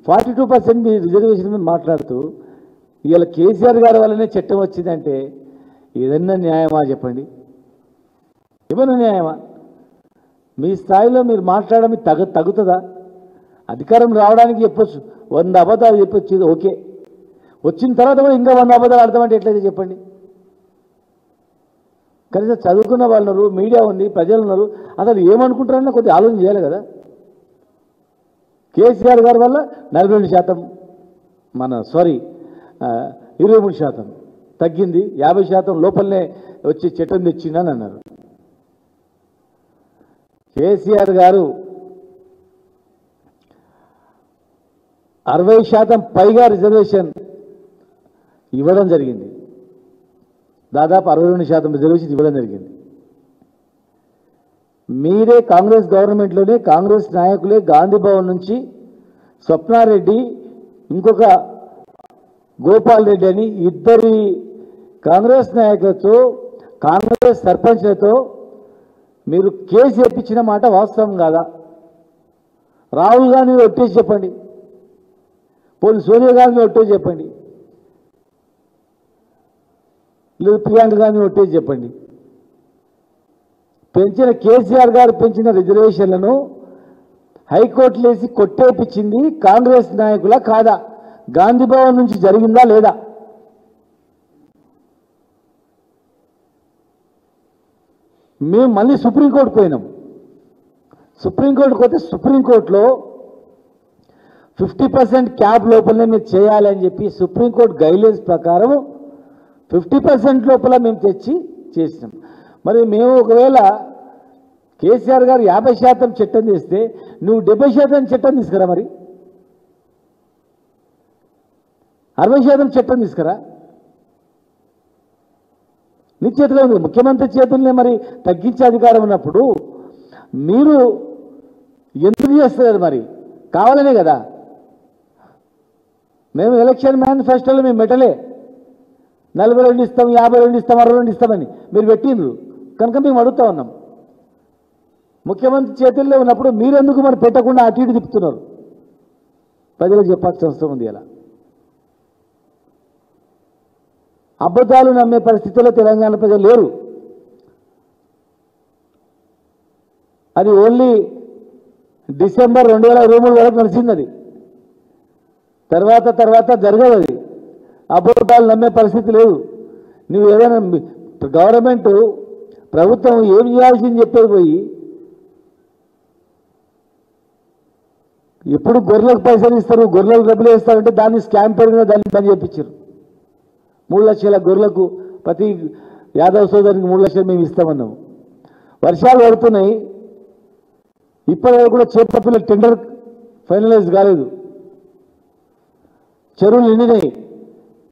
42% మీ reservation మీద మాట్లాడుతూ ఇవాళ కేసీఆర్ గారి వల్లనే చట్టం వచ్చిందంటే ఏదన్నా న్యాయమా చెప్పండి? ఏమన్నా న్యాయమా? మీ స్థాయిలో మీరు మాట్లాడడం తగ్గుతుందా? అధికారం రావడానికి చెప్పొచ్చు, 100 అబద్ధాలు చెప్పొచ్చు, ఓకే. వచ్చిన తర్వాత కూడా ఇంకా 100 అబద్ధాలు ఆడతామంటే ఎట్లయితే చెప్పండి? కనీసం చదువుకున్న వాళ్ళు ఉన్నారు, మీడియా ఉంది, ప్రజలు ఉన్నారు, అసలు ఏమనుకుంటారన్నా కొద్దిగా ఆలోచన చేయాలి కదా. కేసీఆర్ గారి వల్ల 42% 23% తగ్గింది, 50% లోపలనే వచ్చి చట్టం తెచ్చిందని అన్నారు. కేసీఆర్ గారు 60% పైగా రిజర్వేషన్ ఇవ్వడం జరిగింది. దాదాపు 62% రిజర్వేషన్ ఇవ్వడం జరిగింది. మీరే కాంగ్రెస్ గవర్నమెంట్లోనే కాంగ్రెస్ నాయకులే గాంధీ భవన్ నుంచి స్వప్నారెడ్డి, ఇంకొక గోపాల్ రెడ్డి అని ఇద్దరి కాంగ్రెస్ నాయకులతో, కాంగ్రెస్ సర్పంచ్లతో మీరు కేసు ఎప్పించిన మాట వాస్తవం కాదా? రాహుల్ గాంధీ ఒట్టేసి చెప్పండి, పోనీ సోనియా గాంధీ ఒట్టేసి చెప్పండి, లేదు ప్రియాంక గాంధీ ఒట్టేసి చెప్పండి. పెంచిన కేసీఆర్ గారు పెంచిన రిజర్వేషన్లను హైకోర్టులో వేసి కొట్టేపించింది కాంగ్రెస్ నాయకుల కాదా? గాంధీ భవన్ నుంచి జరిగిందా లేదా? మేము మళ్ళీ సుప్రీంకోర్టు పోయినాం. సుప్రీంకోర్టుకు పోతే సుప్రీంకోర్టులో 50% క్యాప్ లోపలనే మీరు చేయాలని చెప్పి సుప్రీంకోర్టు గైడ్లైన్స్ ప్రకారం 50% లోపల మేము తెచ్చి చేసినాం. మరి మేము ఒకవేళ కేసీఆర్ గారు 50% చట్టం చేస్తే నువ్వు 70% చట్టం తీసుకురా, మరి 60% చట్టం తీసుకురా. నీ చేతిలో ఉంది, ముఖ్యమంత్రి చేతుల్నే మరి తగ్గించే అధికారం ఉన్నప్పుడు మీరు ఎందుకు చేస్తారు? మరి కావాలనే కదా. మేము ఎలక్షన్ మేనిఫెస్టోలో మేము పెట్టలే 42 ఇస్తాం, 52 ఇస్తాం, 62 ఇస్తామని మీరు పెట్టిండ్రు కనుక మేము అడుగుతా ఉన్నాం. ముఖ్యమంత్రి చేతుల్లో ఉన్నప్పుడు మీరెందుకు మరి పెట్టకుండా అటు ఇటు తిప్పుతున్నారు? ప్రజలకు చెప్పాల్సిన అవసరం ఉంది. అలా అబద్ధాలు నమ్మే పరిస్థితుల్లో తెలంగాణ ప్రజలు లేరు. అది ఓన్లీ డిసెంబర్ 2023 వరకు నడిచింది. అది తర్వాత జరగదు. అది అబద్ధాలు నమ్మే పరిస్థితి లేదు. నువ్వు ఏదైనా గవర్నమెంట్ ప్రభుత్వం ఏం చేయాల్సింది చెప్పేది పోయి ఎప్పుడు గొర్రెలకు పైసలు ఇస్తారు, గొర్రెలకు డబ్బులు వేస్తారంటే దాన్ని స్కామ్ పేరుగా దాన్ని పని చేయించారు. 3 లక్షల గొర్రెలకు ప్రతి యాదవ్ సోదరికి 3 లక్షలు మేము ఇస్తామన్నాము. వర్షాలు పడుతున్నాయి, ఇప్పటివరకు కూడా చేపల టెండర్ ఫైనలైజ్ కాలేదు. చెరువులు నిండినాయి,